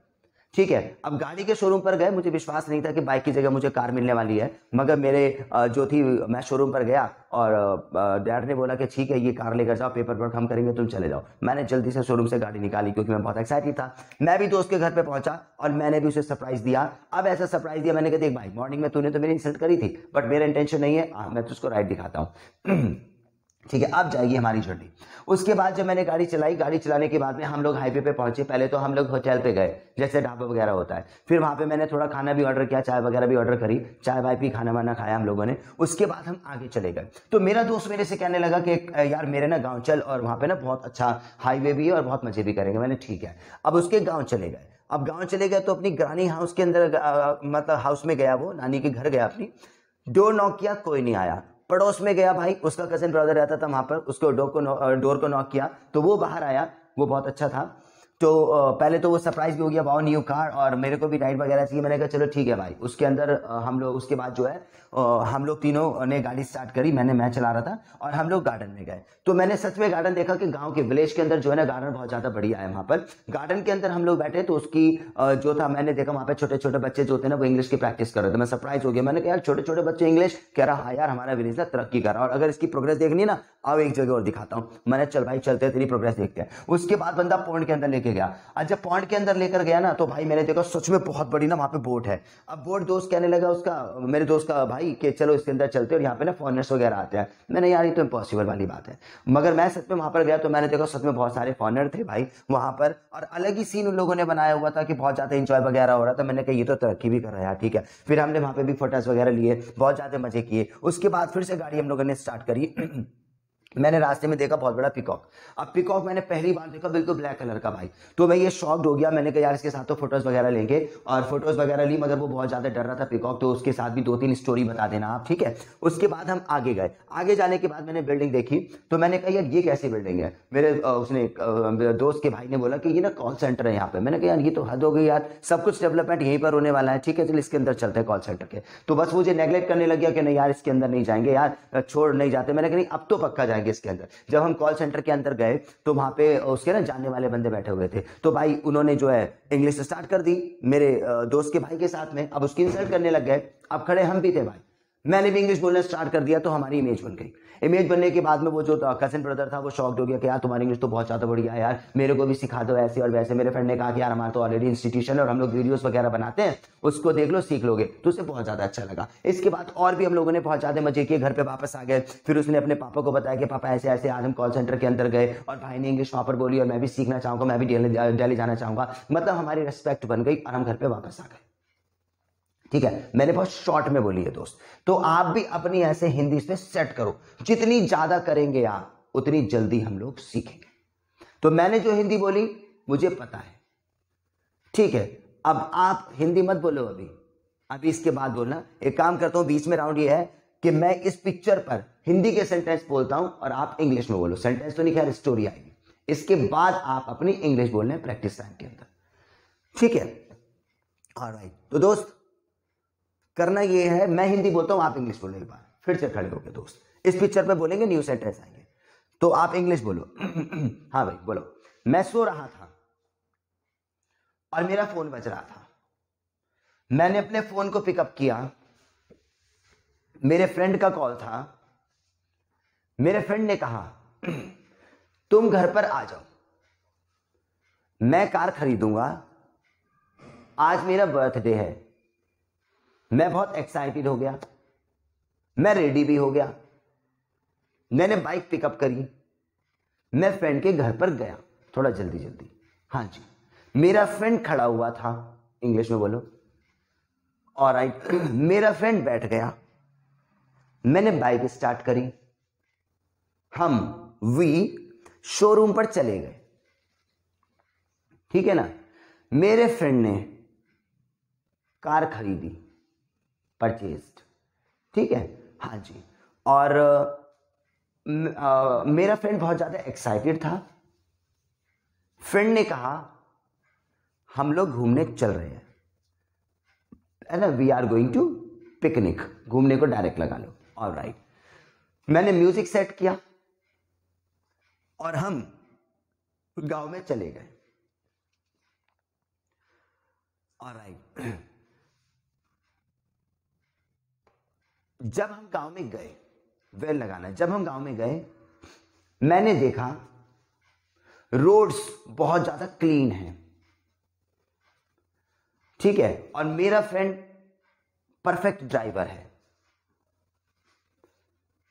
ठीक है। अब गाड़ी के शोरूम पर गए, मुझे विश्वास नहीं था कि बाइक की जगह मुझे कार मिलने वाली है, मगर मेरे जो थी, मैं शोरूम पर गया और डैड ने बोला कि ठीक है ये कार लेकर जाओ, पेपर वर्क हम करेंगे, तुम चले जाओ। मैंने जल्दी से शोरूम से गाड़ी निकाली क्योंकि मैं बहुत एक्साइटेड था। मैं भी दोस्त के घर पे पहुंचा और मैंने भी उसे सरप्राइज दिया। अब ऐसा सरप्राइज दिया, मैंने कहा देख भाई मॉर्निंग में तूने तो मेरी इंसल्ट करी थी, बट मेरा इंटेंशन नहीं है, मैं तुझको राइट दिखाता हूँ। ठीक है अब जाएगी हमारी जर्नी। उसके बाद जब मैंने गाड़ी चलाई, गाड़ी चलाने के बाद में हम लोग हाईवे पे पहुंचे। पहले तो हम लोग होटल पे गए, जैसे ढाबा वगैरह होता है, फिर वहां पे मैंने थोड़ा खाना भी ऑर्डर किया, चाय वगैरह भी ऑर्डर करी, चाय वाय पी, खाना वाना खाया हम लोगों ने। उसके बाद हम आगे चले गए, तो मेरा दोस्त मेरे से कहने लगा कि यार मेरे ना गाँव चल, और वहां पे ना बहुत अच्छा हाईवे भी है और बहुत मजे भी करेंगे। मैंने ठीक है। अब उसके गाँव चले गए, अब गाँव चले गए तो अपनी ग्रानी हाउस के अंदर मतलब हाउस में गया, वो नानी के घर गया अपनी, डोर नॉक किया, कोई नहीं आया। पड़ोस में गया भाई, उसका कजिन ब्रदर रहता था वहां पर, उसको डोर को नॉक किया तो वो बाहर आया, वो बहुत अच्छा था। तो पहले तो वो सरप्राइज भी हो गया, वाओ न्यू कार, और मेरे को भी राइड वगैरह चाहिए। मैंने कहा चलो ठीक है भाई। उसके अंदर हम लोग उसके बाद जो है हम लोग तीनों ने गाड़ी स्टार्ट करी, मैं चला रहा था, और हम लोग गार्डन में गए। तो मैंने सच में गार्डन देखा कि गांव के विलेज के अंदर जो है ना गार्डन बहुत ज्यादा बढ़िया है। वहां पर गार्डन के अंदर हम लोग बैठे तो उसकी जो था, मैंने देखा वहां पे छोटे छोटे बच्चे जो थे ना वो इंग्लिश की प्रैक्टिस कर रहे थे। मैं सरप्राइज हो गया, मैंने कहा यार छोटे छोटे बच्चे इंग्लिश, कह रहा हाँ यार हमारा विलेज ना तरक्की कर रहा है, और अगर इसकी प्रोग्रेस देखनी है ना आओ एक जगह और दिखाता हूँ। मैंने चल भाई चलते हैं, तेरी प्रोग्रेस देखते हैं। उसके बाद बंदा पॉइंट के अंदर लेके गया, और जब पॉइंट के अंदर लेकर गया ना तो भाई मैंने देखा सच में बहुत बड़ी ना वहां पे बोट है। अब बोट दोस्त कहने लगा उसका, मेरे दोस्त का भाई, कि चलो इसके अंदर चलते और यहाँ पे ना फॉरेनर्स वगैरह आते हैं। मैंने यार ये तो इम्पॉसिबल वाली बात है, मगर मैं सच में वहां पर गया तो मैंने देखा सच में बहुत सारे फॉरेनर थे भाई वहां पर, और अलग ही सीन उन लोगों ने बनाया हुआ था कि बहुत ज्यादा इंजॉय वगैरह हो रहा था। मैंने कहा ये तो तरक्की भी कर रहा है यार, ठीक है। फिर हमने वहां पे भी फोटोज वगैरह लिए, बहुत ज्यादा मजे किए। उसके बाद फिर से गाड़ी हम लोगों ने स्टार्ट करी। मैंने रास्ते में देखा बहुत बड़ा पिकॉक। अब पिकॉक मैंने पहली बार देखा, बिल्कुल ब्लैक कलर का भाई। तो मैं ये शॉक्ड हो गया, मैंने कहा यार इसके साथ तो फोटोज वगैरह लेंगे, और फोटोज वगैरह ली, मगर वो बहुत ज्यादा डर रहा था पिकॉक, तो उसके साथ भी 2-3 स्टोरी बता देना आप, ठीक है। उसके बाद हम आगे गए, आगे जाने के बाद मैंने बिल्डिंग देखी, तो मैंने कहा यार ये कैसी बिल्डिंग है। मेरे उसने दोस्त के भाई ने बोला कि ये ना कॉल सेंटर है यहाँ पे। मैंने कहा यार ये तो हद हो गई यार, सब कुछ डेवलपमेंट यहीं पर होने वाला है, ठीक है चल इसके अंदर चलते हैं कॉल सेंटर के। तो बस मुझे नेग्लेक्ट करने लग गया कि नहीं यार इसके अंदर नहीं जाएंगे यार, छोड़ नहीं जाते। मैंने कहा नहीं अब तो पक्का जाएंगे इसके अंदर। जब हम कॉल सेंटर के अंदर गए तो वहां पे उसके ना जानने वाले बंदे बैठे हुए थे, तो भाई उन्होंने जो है इंग्लिश स्टार्ट कर दी मेरे दोस्त के भाई के साथ में। अब उसकी इंसल्ट करने लग गए, अब खड़े हम भी थे भाई, मैंने भी इंग्लिश बोलना स्टार्ट कर दिया, तो हमारी इमेज बन गई। इमेज बनने के बाद में वो जो कजिन ब्रदर था वो शॉक्ड हो गया कि यार तुम्हारी इंग्लिश तो बहुत ज्यादा बढ़िया है यार, मेरे को भी सिखा दो ऐसे और वैसे। मेरे फ्रेंड ने कहा कि यार हमारा तो ऑलरेडी इंस्टीट्यूशन है और हम लोग वीडियोस वगैरह बनाते हैं, उसको देख लो सीख लोगे। तो उसे बहुत ज्यादा अच्छा लगा। इसके बाद और भी हम लोगों ने बहुत ज्यादा मजे किए, घर पे वापस आ गए। फिर उसने अपने पापा को बताया कि पापा ऐसे ऐसे आज हम कॉल सेंटर के अंदर गए और भाई ने इंग्लिश वहां पर बोली, और मैं भी सीखना चाहूंगा, मैं भी दिल्ली जाना चाहूंगा। मतलब हमारी रिस्पेक्ट बन गई और हम घर पे वापस आ गए, ठीक है। मैंने बहुत शॉर्ट में बोली है दोस्त। तो आप भी अपनी ऐसे हिंदी इसमें सेट करो, जितनी ज्यादा करेंगे आप उतनी जल्दी हम लोग सीखेंगे। तो मैंने जो हिंदी बोली मुझे पता है, ठीक है। अब आप हिंदी मत बोलो अभी इसके बाद बोलना। एक काम करता हूं, बीच में राउंड ये है कि मैं इस पिक्चर पर हिंदी के सेंटेंस बोलता हूं और आप इंग्लिश में बोलो। सेंटेंस तो नहीं, खैर स्टोरी आएगी। इसके बाद आप अपनी इंग्लिश बोलने प्रैक्टिस टाइम के अंदर, ठीक है। ऑलराइट, तो दोस्त करना ये है, मैं हिंदी बोलता हूं आप इंग्लिश बोलो। एक बार फिर से खड़े हो गए दोस्त, इस पिक्चर पे बोलेंगे न्यू सेंटेंस आएंगे, तो आप इंग्लिश बोलो। हाँ भाई बोलो। मैं सो रहा था और मेरा फोन बज रहा था। मैंने अपने फोन को पिकअप किया, मेरे फ्रेंड का कॉल था। मेरे फ्रेंड ने कहा तुम घर पर आ जाओ, मैं कार खरीदूंगा, आज मेरा बर्थडे है। मैं बहुत एक्साइटेड हो गया, मैं रेडी भी हो गया। मैंने बाइक पिकअप करी, मैं फ्रेंड के घर पर गया, थोड़ा जल्दी जल्दी। हाँ जी, मेरा फ्रेंड खड़ा हुआ था, इंग्लिश में बोलो। ऑलराइट, मेरा फ्रेंड बैठ गया, मैंने बाइक स्टार्ट करी, वी शोरूम पर चले गए। ठीक है ना। मेरे फ्रेंड ने कार खरीदी, परचेज्ड। ठीक है, हाँ जी। और मेरा फ्रेंड बहुत ज्यादा एक्साइटेड था। फ्रेंड ने कहा हम लोग घूमने चल रहे हैं, है ना, we are going to picnic, घूमने को डायरेक्ट लगा लो। ऑलराइट, मैंने म्यूजिक सेट किया और हम गांव में चले गए। ऑलराइट, जब हम गांव में गए, वेल लगाना, जब हम गांव में गए मैंने देखा रोड्स बहुत ज्यादा क्लीन हैं। ठीक है, और मेरा फ्रेंड परफेक्ट ड्राइवर है।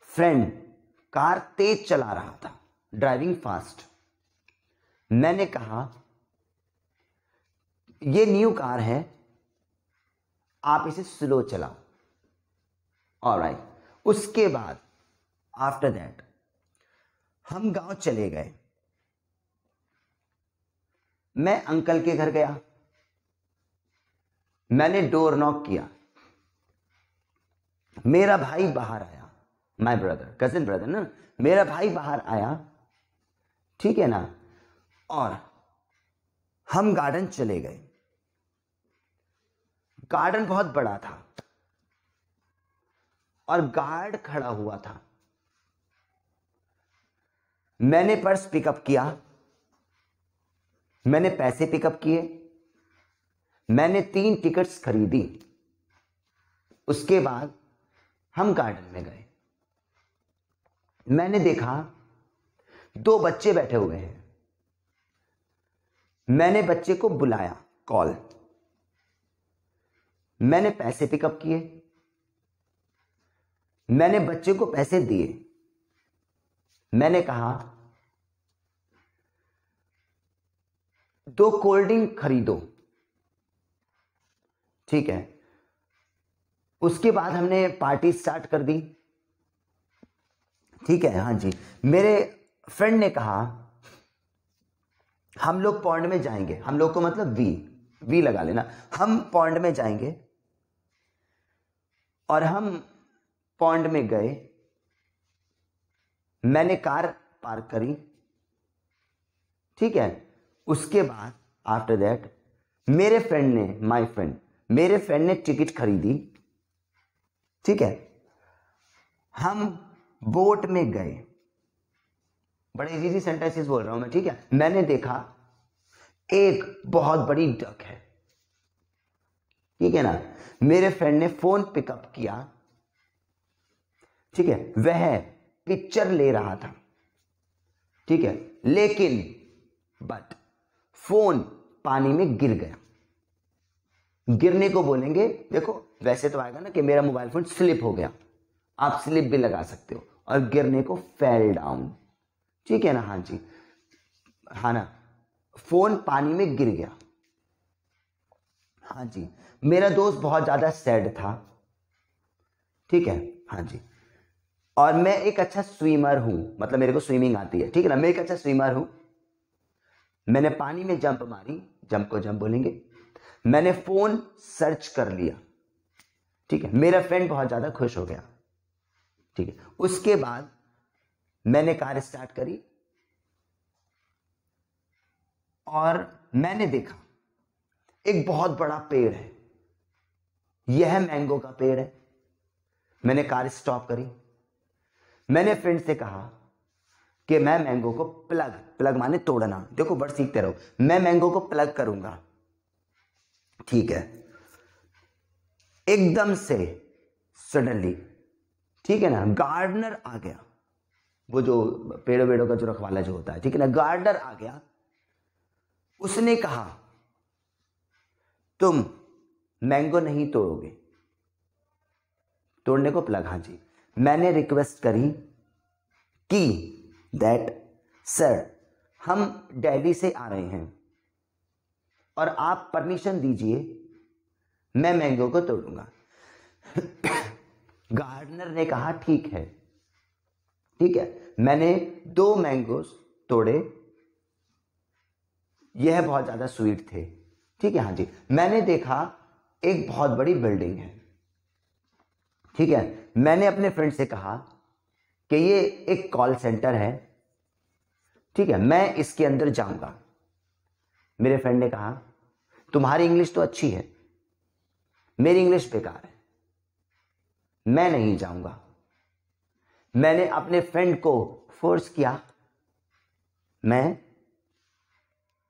फ्रेंड कार तेज चला रहा था, ड्राइविंग फास्ट। मैंने कहा ये न्यू कार है, आप इसे स्लो चलाओ। ऑलराइट, उसके बाद आफ्टर दैट हम गांव चले गए। मैं अंकल के घर गया, मैंने डोर नॉक किया, मेरा भाई बाहर आया, माय ब्रदर, कजिन ब्रदर ना, मेरा भाई बाहर आया। ठीक है ना, और हम गार्डन चले गए। गार्डन बहुत बड़ा था और गार्ड खड़ा हुआ था। मैंने पर्स पिकअप किया, मैंने पैसे पिकअप किए, मैंने 3 टिकट्स खरीदी। उसके बाद हम गार्डन में गए। मैंने देखा 2 बच्चे बैठे हुए हैं। मैंने बच्चे को बुलाया, कॉल। मैंने पैसे पिकअप किए, मैंने बच्चे को पैसे दिए। मैंने कहा 2 कोल्ड ड्रिंक खरीदो। ठीक है, उसके बाद हमने पार्टी स्टार्ट कर दी। ठीक है, हाँ जी। मेरे फ्रेंड ने कहा हम लोग पॉन्ड में जाएंगे, हम लोग को मतलब वी लगा लेना, हम पॉन्ड में जाएंगे। और हम पॉन्ड में गए, मैंने कार पार्क करी। ठीक है, उसके बाद आफ्टर दैट मेरे फ्रेंड ने टिकट खरीदी। ठीक है, हम बोट में गए। बड़े इजी सेंटेंसेस बोल रहा हूं मैं। ठीक है, मैंने देखा एक बहुत बड़ी डक है। ठीक है ना, मेरे फ्रेंड ने फोन पिकअप किया। ठीक है, वह पिक्चर ले रहा था। ठीक है, लेकिन बट फोन पानी में गिर गया। गिरने को बोलेंगे, देखो वैसे तो आएगा ना कि मेरा मोबाइल फोन स्लिप हो गया, आप स्लिप भी लगा सकते हो, और गिरने को फेल डाउन। ठीक है ना, हाँ जी, हाँ ना, फोन पानी में गिर गया। हाँ जी, मेरा दोस्त बहुत ज्यादा सैड था। ठीक है, हाँ जी, और मैं एक अच्छा स्विमर हूं, मतलब मेरे को स्विमिंग आती है। ठीक है ना, मैं एक अच्छा स्विमर हूं। मैंने पानी में जंप मारी, जंप को जंप बोलेंगे। मैंने फोन सर्च कर लिया। ठीक है, मेरा फ्रेंड बहुत ज्यादा खुश हो गया। ठीक है, उसके बाद मैंने कार स्टार्ट करी और मैंने देखा एक बहुत बड़ा पेड़ है, यह मैंगो का पेड़ है। मैंने कार स्टॉप करी, मैंने फ्रेंड से कहा कि मैं मैंगो को प्लग, प्लग माने तोड़ना, देखो वर्ड सीखते रहो, मैं मैंगो को प्लग करूंगा, ठीक है, एकदम से सडनली, ठीक है ना, गार्डनर आ गया, वो जो पेड़ों वेड़ों का जो रखवाला जो होता है, ठीक है ना, गार्डनर आ गया, उसने कहा तुम मैंगो नहीं तोड़ोगे, तोड़ने को प्लग, हाँ जी, मैंने रिक्वेस्ट करी कि दैट सर हम दिल्ली से आ रहे हैं और आप परमिशन दीजिए, मैं मैंगो को तोड़ूंगा। गार्डनर ने कहा ठीक है, ठीक है, मैंने 2 मैंगोस तोड़े, यह बहुत ज्यादा स्वीट थे, ठीक है, हाँ जी, मैंने देखा एक बहुत बड़ी बिल्डिंग है, ठीक है, मैंने अपने फ्रेंड से कहा कि ये एक कॉल सेंटर है, ठीक है, मैं इसके अंदर जाऊंगा। मेरे फ्रेंड ने कहा तुम्हारी इंग्लिश तो अच्छी है, मेरी इंग्लिश बेकार है, मैं नहीं जाऊंगा। मैंने अपने फ्रेंड को फोर्स किया, मैं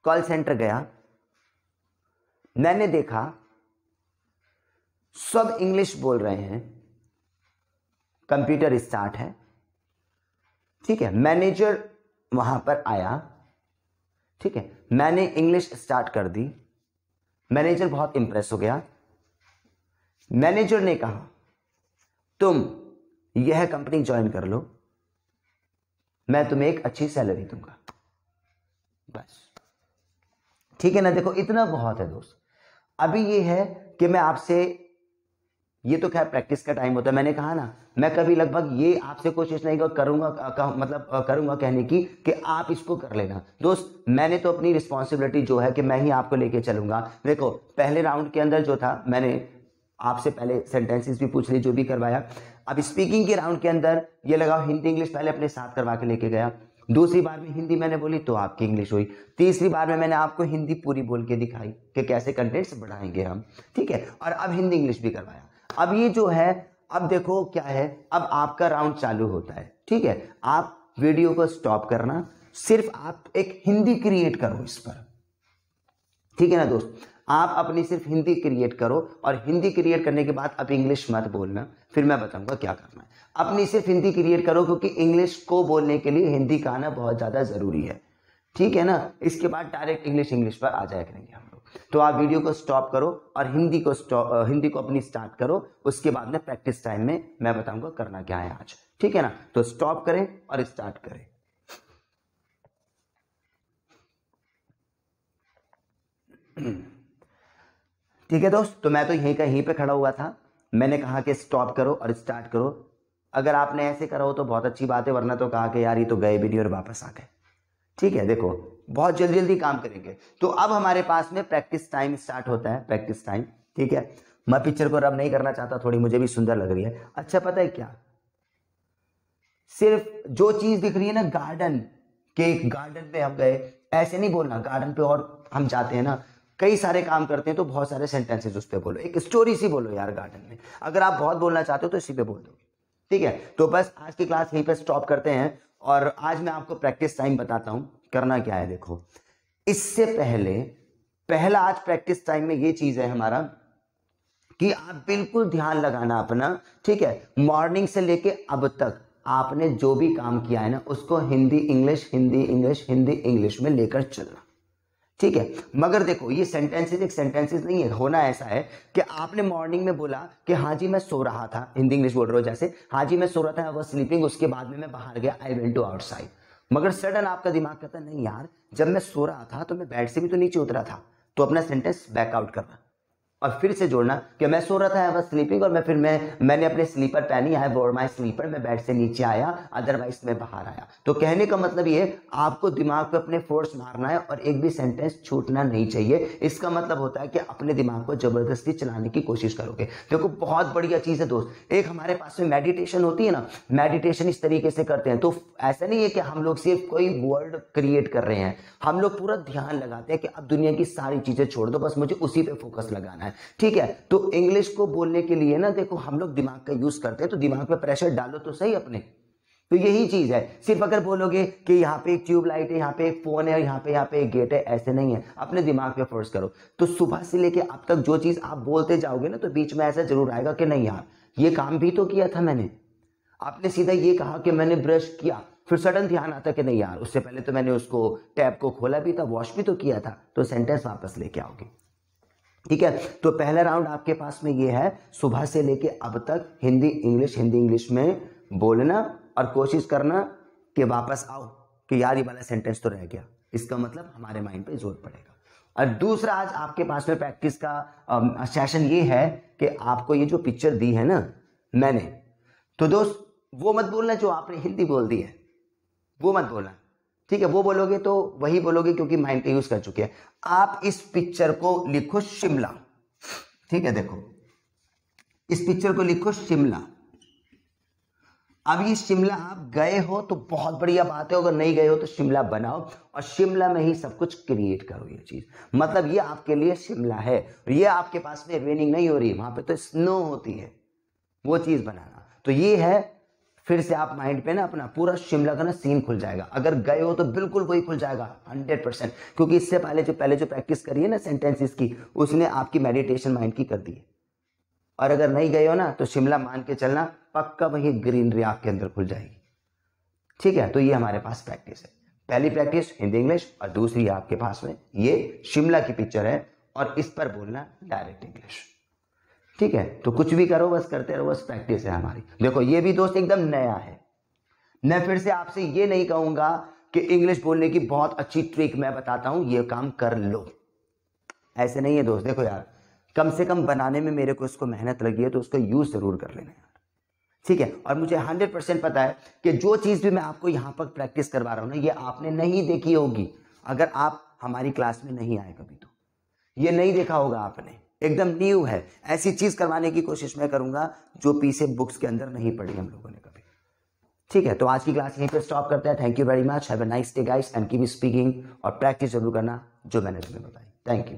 कॉल सेंटर गया, मैंने देखा सब इंग्लिश बोल रहे हैं, कंप्यूटर स्टार्ट है, ठीक है, मैनेजर वहां पर आया, ठीक है, मैंने इंग्लिश स्टार्ट कर दी, मैनेजर बहुत इंप्रेस हो गया। मैनेजर ने कहा तुम यह कंपनी ज्वाइन कर लो, मैं तुम्हें एक अच्छी सैलरी दूंगा, बस, ठीक है ना। देखो इतना बहुत है दोस्त। अभी ये है कि मैं आपसे, ये तो खैर प्रैक्टिस का टाइम होता है, मैंने कहा ना मैं कभी लगभग ये आपसे कोशिश नहीं करूंगा करूंगा कहने की कि आप इसको कर लेना। दोस्त मैंने तो अपनी रिस्पॉन्सिबिलिटी जो है कि मैं ही आपको लेके चलूंगा। देखो पहले राउंड के अंदर जो था, मैंने आपसे पहले सेंटेंसेस भी पूछ ली, जो भी करवाया। अब स्पीकिंग के राउंड के अंदर ये लगाओ हिंदी इंग्लिश पहले अपने साथ करवा के लेके गया, दूसरी बार में हिंदी मैंने बोली तो आपकी इंग्लिश हुई, तीसरी बार में मैंने आपको हिंदी पूरी बोल के दिखाई कि कैसे कंटेंट्स बढ़ाएंगे हम, ठीक है, और अब हिंदी इंग्लिश भी करवाया। अब ये जो है, अब देखो क्या है, अब आपका राउंड चालू होता है, ठीक है, आप वीडियो को स्टॉप करना, सिर्फ आप एक हिंदी क्रिएट करो इस पर, ठीक है ना दोस्त, आप अपनी सिर्फ हिंदी क्रिएट करो, और हिंदी क्रिएट करने के बाद अब इंग्लिश मत बोलना, फिर मैं बताऊंगा क्या करना है। अपनी सिर्फ हिंदी क्रिएट करो, क्योंकि इंग्लिश को बोलने के लिए हिंदी का आना बहुत ज्यादा जरूरी है, ठीक है ना। इसके बाद डायरेक्ट इंग्लिश पर आ जाया करेंगे हम लोग। तो आप वीडियो को स्टॉप करो और हिंदी को अपनी स्टार्ट करो, उसके बाद में प्रैक्टिस टाइम में मैं बताऊंगा करना क्या है आज, ठीक है ना। तो स्टॉप करें और स्टार्ट करें। ठीक है दोस्त, तो मैं तो यहीं पे खड़ा हुआ था, मैंने कहा कि स्टॉप करो और स्टार्ट करो। अगर आपने ऐसे करा हो तो बहुत अच्छी बात है, वरना तो कहा कि यार ये तो गए भी नहीं और वापस आ गए, ठीक है। देखो बहुत जल्दी जल्दी काम करेंगे। तो अब हमारे पास में प्रैक्टिस टाइम स्टार्ट होता है, प्रैक्टिस टाइम, ठीक है। मैं पिक्चर को रब नहीं करना चाहता, थोड़ी मुझे भी सुंदर लग रही है। अच्छा पता है क्या, सिर्फ जो चीज दिख रही है ना, गार्डन के, गार्डन पे हम गए, ऐसे नहीं बोलना गार्डन पे, और हम जाते हैं ना कई सारे काम करते हैं तो बहुत सारे सेंटेंसेस उस पर बोलो, एक स्टोरी सी बोलो यार गार्डन में। अगर आप बहुत बोलना चाहते हो तो इसी पे बोल दो, ठीक है। तो बस आज की क्लास यहीं पे स्टॉप करते हैं, और आज मैं आपको प्रैक्टिस टाइम बताता हूं करना क्या है। देखो इससे पहला आज प्रैक्टिस टाइम में ये चीज है हमारा कि आप बिल्कुल ध्यान लगाना अपना, ठीक है। मॉर्निंग से लेके अब तक आपने जो भी काम किया है ना, उसको Hindi English Hindi English Hindi English में लेकर चलना, ठीक है। मगर देखो ये सेंटेंसेस एक सेंटेंसेस नहीं है, होना ऐसा है कि आपने मॉर्निंग में बोला कि हाँ जी मैं सो रहा था, हिंदी इंग्लिश बोल रहे हो जैसे, हाँ जी मैं सो रहा था, आई वाज स्लीपिंग, उसके बाद में मैं बाहर गया, आई वेंट टू आउटसाइड। मगर सडन आपका दिमाग कहता नहीं यार, जब मैं सो रहा था तो मैं बेड से भी तो नीचे उतरा था, तो अपना सेंटेंस बैकआउट करना और फिर से जोड़ना कि मैं सो रहा था, आई वाज स्लीपिंग, और मैंने अपने स्लीपर पहनी, आई वोर माय स्लीपर, मैं बेड से नीचे आया, अदरवाइज मैं बाहर आया। तो कहने का मतलब ये है आपको दिमाग पे अपने फोर्स मारना है और एक भी सेंटेंस छूटना नहीं चाहिए। इसका मतलब होता है कि अपने दिमाग को जबरदस्ती चलाने की कोशिश करोगे। देखो बहुत बढ़िया चीज है दोस्त, एक हमारे पास में मेडिटेशन होती है ना, मेडिटेशन इस तरीके से करते हैं। तो ऐसा नहीं है कि हम लोग सिर्फ कोई वर्ड क्रिएट कर रहे हैं, हम लोग पूरा ध्यान लगाते हैं कि अब दुनिया की सारी चीजें छोड़ दो, बस मुझे उसी पे फोकस लगाना है, ठीक है। तो इंग्लिश को बोलने के लिए ना देखो हम लोग दिमाग का यूज करते हैं, तो दिमाग पे प्रेशर डालो तो सही अपने, तो यही चीज है। सिर्फ अगर बोलोगे कि यहाँ पे एक ट्यूबलाइट है, यहाँ पे एक फोन है, यहाँ पे एक गेट है, ऐसे नहीं है। अपने दिमाग पे फोर्स करो। तो सुबह से लेके अब तक जो चीज आप बोलते जाओगे ना, तो बीच में ऐसा जरूर आएगा कि नहीं यार ये काम भी तो किया था मैंने। आपने सीधा ये कहा कि मैंने ब्रश किया, फिर सडन ध्यान आता कि नहीं यार उससे पहले तो मैंने उसको टैप को खोला भी था, वॉश भी तो किया था। तो सेंटेंस वापस लेके आओगे। ठीक है, तो पहला राउंड आपके पास में ये है, सुबह से लेके अब तक हिंदी इंग्लिश में बोलना और कोशिश करना कि वापस आओ कि यार ये वाला सेंटेंस तो रह गया। इसका मतलब हमारे माइंड पे जोर पड़ेगा। और दूसरा आज आपके पास में प्रैक्टिस का सेशन ये है कि आपको ये जो पिक्चर दी है ना मैंने, तो दोस्त वो मत बोलना जो आपने हिंदी बोल दी है, वो मत बोलना। ठीक है, वो बोलोगे तो वही बोलोगे क्योंकि माइंड का यूज कर चुके हैं। आप इस पिक्चर को लिखो शिमला। ठीक है, देखो इस पिक्चर को लिखो शिमला। अब ये शिमला आप गए हो तो बहुत बढ़िया बात है, अगर नहीं गए हो तो शिमला बनाओ और शिमला में ही सब कुछ क्रिएट करो। ये चीज मतलब ये आपके लिए शिमला है। ये आपके पास में रेनिंग नहीं हो रही, वहां पे तो स्नो होती है, वो चीज बनाना। तो ये है, फिर से आप माइंड पे ना अपना पूरा शिमला का ना सीन खुल जाएगा। अगर गए हो तो बिल्कुल वही खुल जाएगा 100%, क्योंकि इससे पहले जो प्रैक्टिस करी है ना सेंटेंसेस की, उसने आपकी मेडिटेशन माइंड की कर दी है। और अगर नहीं गए हो ना तो शिमला मान के चलना, पक्का वही ग्रीनरी आपके अंदर खुल जाएगी। ठीक है, तो ये हमारे पास प्रैक्टिस है। पहली प्रैक्टिस हिंदी इंग्लिश और दूसरी आपके पास में ये शिमला की पिक्चर है और इस पर बोलना डायरेक्ट इंग्लिश। ठीक है, तो कुछ भी करो बस करते रहो, बस प्रैक्टिस है हमारी। देखो ये भी दोस्त एकदम नया है। मैं फिर से आपसे ये नहीं कहूंगा कि इंग्लिश बोलने की बहुत अच्छी ट्रिक मैं बताता हूं, ये काम कर लो, ऐसे नहीं है दोस्त। देखो यार, कम से कम बनाने में मेरे को इसको मेहनत लगी है, तो उसको यूज जरूर कर लेना यार। ठीक है, और मुझे 100% पता है कि जो चीज भी मैं आपको यहां पर प्रैक्टिस करवा रहा हूं ना, ये आपने नहीं देखी होगी अगर आप हमारी क्लास में नहीं आए कभी। तो ये नहीं देखा होगा आपने, एकदम न्यू है। ऐसी चीज करवाने की कोशिश मैं करूंगा जो पीछे बुक्स के अंदर नहीं पढ़ी हम लोगों ने कभी। ठीक है, तो आज की क्लास यहीं पे स्टॉप करते हैं। Thank you very much, have a nice day guys and keep speaking, और प्रैक्टिस जरूर करना जो मैंने तुम्हें बताई। Thank you.